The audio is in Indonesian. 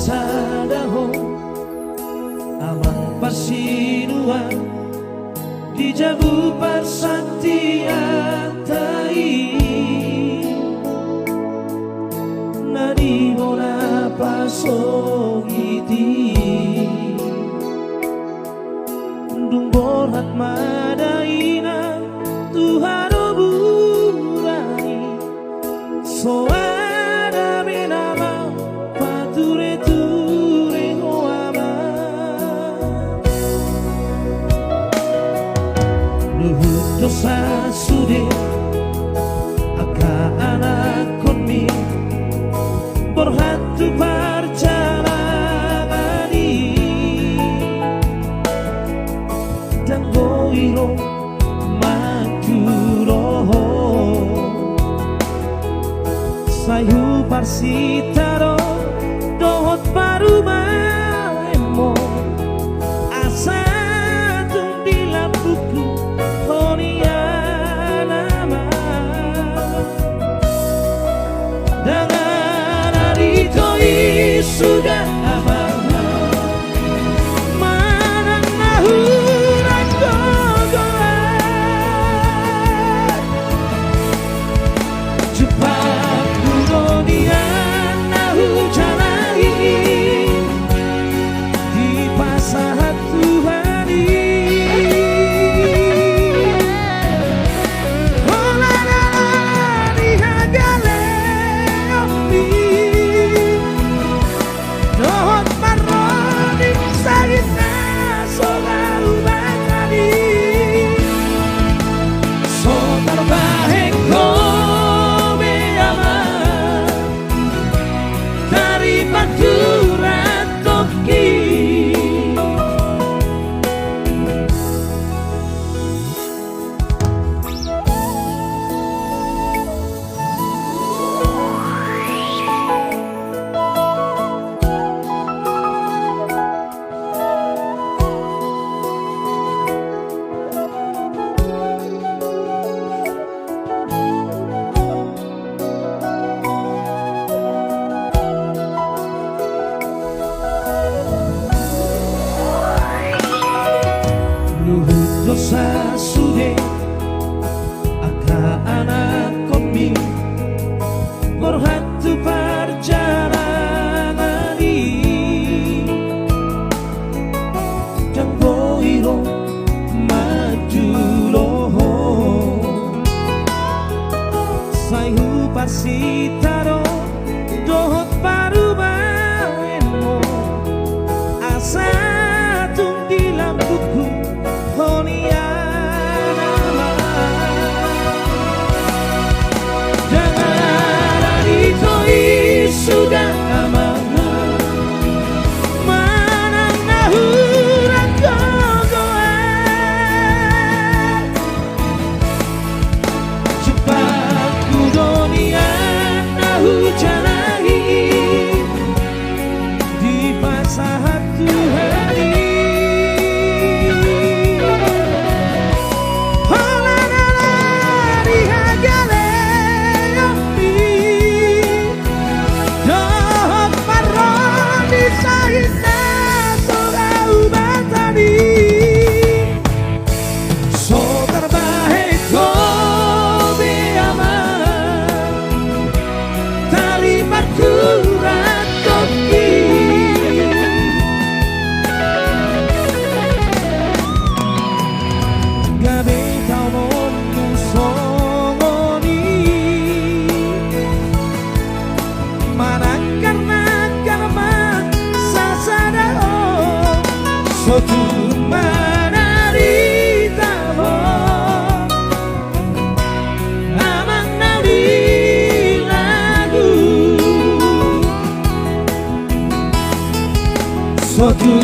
sadaho amang pasinua di jabu persaktian tai nadi bona pasogiti dung borhat madaina Tuhan oburani soada benama pature ture hoama luhut dosa sude aka anak koni borhatu perjalanani dan goiro majuroho sayu parsitaro dohot parumaemo asa tung di lampuku honianama dengan adito sudah aman manang nahuran gogoan cepat budonian nahu jalani di pasahat Tuhani olalani hagale opi dohot maroni sagita solalu batani so terbaik kobe aman dari Madura Toki luhut dosa sude aka anak kopi borhatu perjalanani dan boiro majuloho sayu parsitaro dohot parumaemo asa tung di lampuku honianama jangan adito sudah aman manang nahuran gogoan cepat kudonian nahu jalani di pasahat Tuhani olalani hagale opi dohot maroni sagita solau batani so terbaik kobe aman dari Madura Toki gabe tau momu songoni manakan karma sasadao sotu manarita mo amang naudi lagu sotu